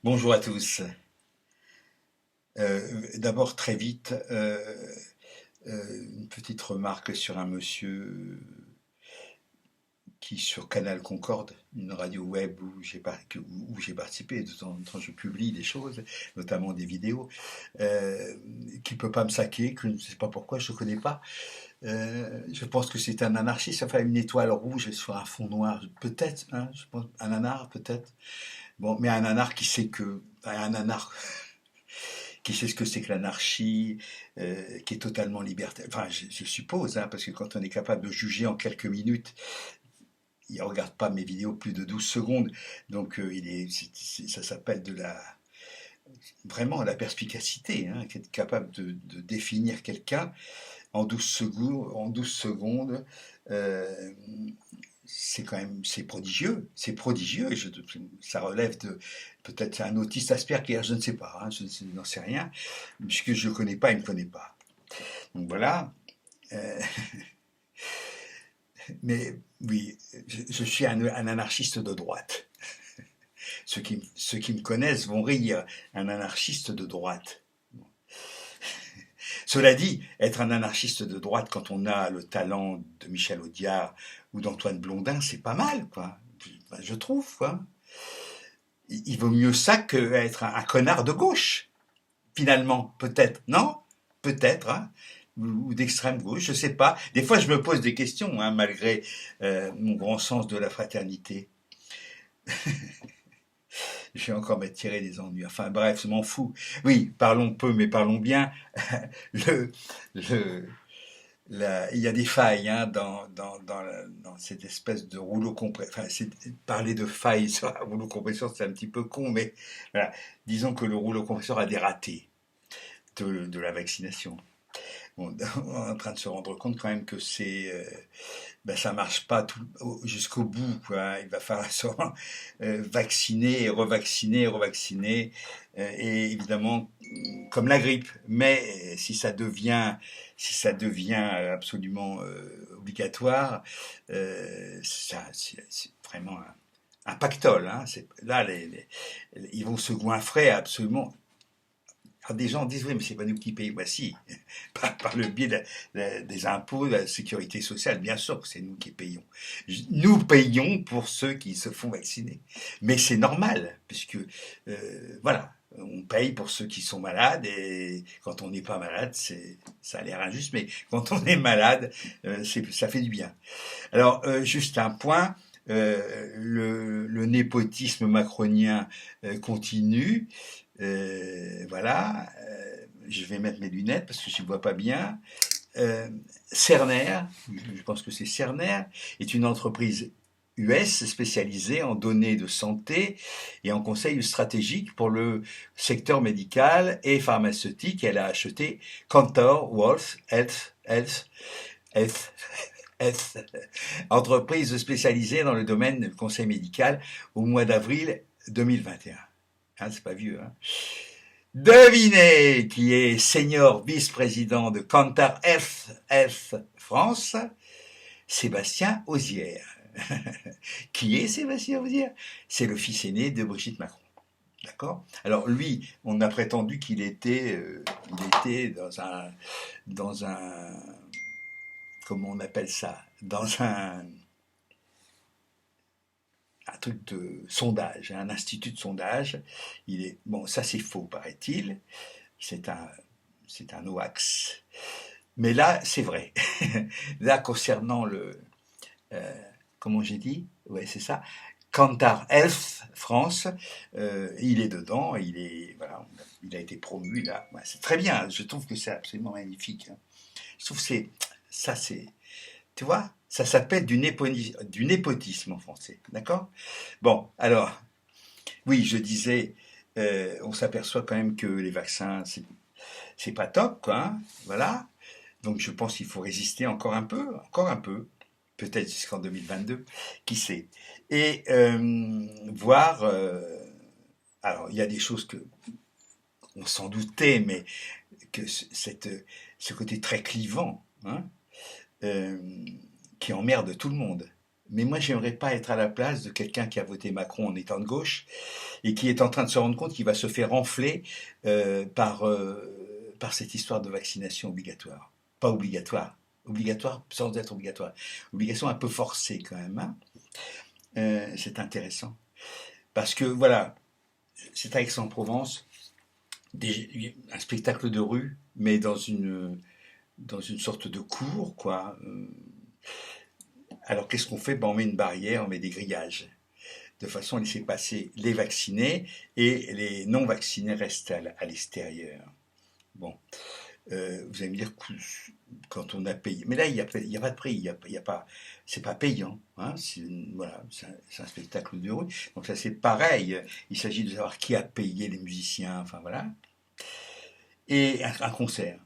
Bonjour à tous. D'abord, très vite, une petite remarque sur un monsieur qui, sur Canal Concorde, une radio web où j'ai participé, de temps en temps je publie des choses, notamment des vidéos, qui peut pas me saquer, que je ne sais pas pourquoi, je ne connais pas. Je pense que c'est un anarchiste, enfin une étoile rouge sur un fond noir, peut-être, hein, je pense, un nanar peut-être. Bon, mais un nanar qui sait que, un nanar qui sait ce que c'est que l'anarchie, qui est totalement libertaire. Enfin, je suppose, hein, parce que quand on est capable de juger en quelques minutes, il ne regarde pas mes vidéos plus de 12 secondes, donc ça s'appelle vraiment la perspicacité, hein, qui est capable de définir quelqu'un en 12 secondes, euh, c'est quand même, c'est prodigieux, ça relève de, peut-être c'est un autiste Asperger, je ne sais pas, hein, je n'en sais rien, puisque je ne le connais pas, il ne me connaît pas. Donc voilà, euh, mais oui, je suis un anarchiste de droite. Ceux qui me connaissent vont rire, un anarchiste de droite. Cela dit, être un anarchiste de droite quand on a le talent de Michel Audiard ou d'Antoine Blondin, c'est pas mal, quoi. Je trouve, quoi. Il vaut mieux ça qu'être un connard de gauche, finalement, peut-être, non? Peut-être, hein? Ou d'extrême gauche, je sais pas. Des fois, je me pose des questions, hein, malgré mon grand sens de la fraternité. Je vais encore m'attirer des ennuis. Enfin bref, je m'en fous. Oui, parlons peu, mais parlons bien. le, le, il y a des failles, hein, dans cette espèce de rouleau compresseur. Enfin, parler de failles sur un rouleau compresseur, c'est un petit peu con, mais voilà. Disons que le rouleau compresseur a des ratés de la vaccination. On est en train de se rendre compte quand même que ben, ça marche pas jusqu'au bout, quoi. Il va falloir sûrement vacciner et revacciner et revacciner, et évidemment comme la grippe. Mais si ça devient absolument obligatoire, c'est vraiment un pactole. Hein. Là, ils vont se goinfrer absolument. Alors des gens disent oui, mais c'est pas nous qui payons. Bah si, par le biais des impôts, de la sécurité sociale, bien sûr que c'est nous qui payons. Nous payons pour ceux qui se font vacciner. Mais c'est normal, puisque voilà, on paye pour ceux qui sont malades et quand on n'est pas malade, ça a l'air injuste, mais quand on est malade, ça fait du bien. Alors, juste un point. Le népotisme macronien continue. Voilà. Je vais mettre mes lunettes parce que je ne vois pas bien. Euh, Cerner, je pense que c'est Cerner, est une entreprise US spécialisée en données de santé et en conseils stratégiques pour le secteur médical et pharmaceutique. Elle a acheté Cantor Wolf Health, Health, entreprise spécialisée dans le domaine du conseil médical au mois d'avril 2021. Hein, c'est pas vieux, hein. Devinez qui est senior vice-président de Kantar Health France, Sébastien Ozière. Qui est Sébastien Ozière? C'est le fils aîné de Brigitte Macron. D'accord. Alors lui, on a prétendu il était dans un, comment on appelle ça, dans un truc de sondage, un institut de sondage. Bon, ça c'est faux, paraît-il. C'est un, c'est un hoax. Mais là, c'est vrai. Là, concernant euh, comment j'ai dit? Ouais, c'est ça. Kantar Health France, il est dedans, voilà, il a été promu là. Ouais, c'est très bien. Je trouve que c'est absolument magnifique. Hein. Je trouve que c'est, tu vois, ça s'appelle du népotisme en français, d'accord? Bon, alors, oui, je disais, on s'aperçoit quand même que les vaccins, c'est pas top, quoi, hein, voilà. Donc je pense qu'il faut résister encore un peu, peut-être jusqu'en 2022, qui sait. Et voir, alors il y a des choses que on s'en doutait, mais que ce côté très clivant, hein, euh, qui emmerde tout le monde. Mais moi, j'aimerais pas être à la place de quelqu'un qui a voté Macron en étant de gauche et qui est en train de se rendre compte qu'il va se faire enfler par cette histoire de vaccination obligatoire. Pas obligatoire. Obligatoire sans être obligatoire. Obligation un peu forcée quand même. Hein. C'est intéressant. Parce que voilà, c'est à Aix-en-Provence, un spectacle de rue, mais dans une sorte de cour, quoi. Alors qu'est-ce qu'on fait? Ben, on met une barrière, on met des grillages, de façon à laisser passer les vaccinés et les non vaccinés restent à l'extérieur. Bon, vous allez me dire que quand on a payé, mais là il y a pas de prix, il y a pas, c'est pas payant, hein, voilà, c'est un spectacle de rue, donc ça c'est pareil. Il s'agit de savoir qui a payé les musiciens, enfin voilà, et un concert.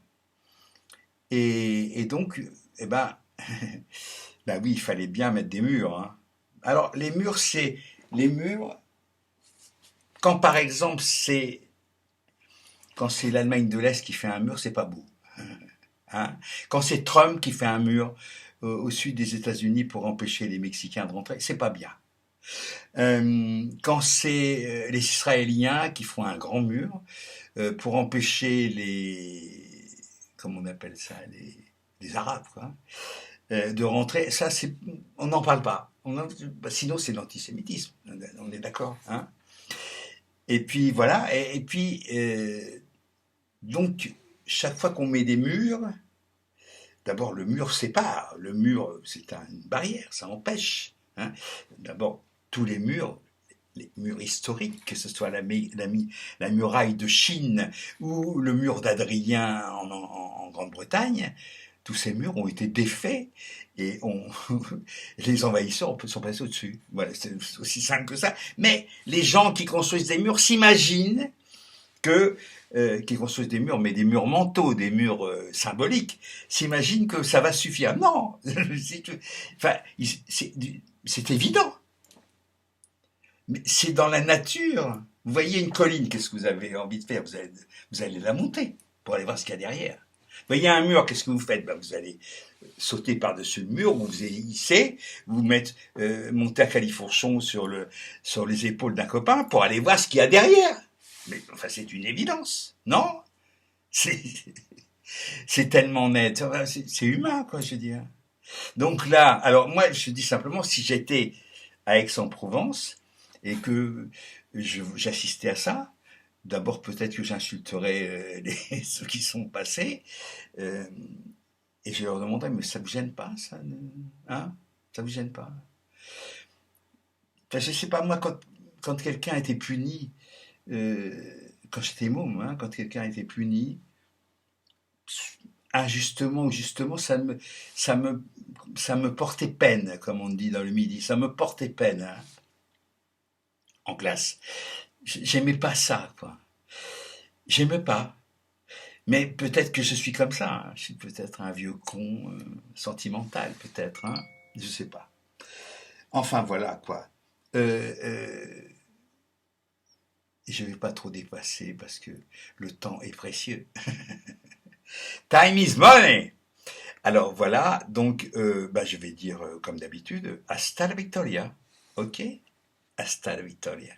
Et donc, eh ben, bah oui, il fallait bien mettre des murs. Hein. Alors les murs, c'est les murs. Quand par exemple quand c'est l'Allemagne de l'Est qui fait un mur, c'est pas beau. Hein. Quand c'est Trump qui fait un mur au sud des États-Unis pour empêcher les Mexicains de rentrer, c'est pas bien. Quand c'est les Israéliens qui font un grand mur pour empêcher comment on appelle ça, les Arabes, quoi, de rentrer, ça c'est, on n'en parle pas. Sinon c'est l'antisémitisme, on est d'accord. Hein. Et puis voilà, et puis donc chaque fois qu'on met des murs, d'abord le mur sépare, le mur c'est une barrière, ça empêche. Hein. D'abord tous les murs historiques, que ce soit la muraille de Chine ou le mur d'Adrien en Grande-Bretagne, tous ces murs ont été défaits et les envahisseurs sont passés au-dessus. Voilà, c'est aussi simple que ça. Mais les gens qui construisent des murs s'imaginent qui construisent des murs, mais des murs mentaux, des murs symboliques, s'imaginent que ça va suffire. Non, enfin, c'est évident. Mais c'est dans la nature. Vous voyez une colline, qu'est-ce que vous avez envie de faire? Vous allez la monter pour aller voir ce qu'il y a derrière. Vous voyez un mur, qu'est-ce que vous faites? Ben, vous allez sauter par-dessus le mur, vous vous hissez, vous montez à califourchon sur les épaules d'un copain pour aller voir ce qu'il y a derrière. Mais enfin, c'est une évidence, non? C'est c'est tellement net, enfin, c'est humain, quoi, je veux dire. Donc là, alors moi, je dis simplement, si j'étais à Aix-en-Provence et que j'assistais à ça, d'abord peut-être que j'insulterais ceux qui sont passés, euh, et je leur demanderais, mais ça vous gêne pas, ça, hein? Ça vous gêne pas? Enfin, je sais pas, moi, quand quelqu'un a été puni, quand j'étais môme, hein, quand quelqu'un a été puni, injustement ou justement, ça me, ça me portait peine, comme on dit dans le Midi. Ça me portait peine, hein, en classe. J'aimais pas ça, quoi. J'aimais pas. Mais peut-être que je suis comme ça. Hein. Je suis peut-être un vieux con sentimental, peut-être. Hein. Je sais pas. Enfin, voilà, quoi. Je vais pas trop dépasser parce que le temps est précieux. Time is money! Alors voilà, donc bah, je vais dire comme d'habitude, hasta la victoria. Ok? Hasta la victoria.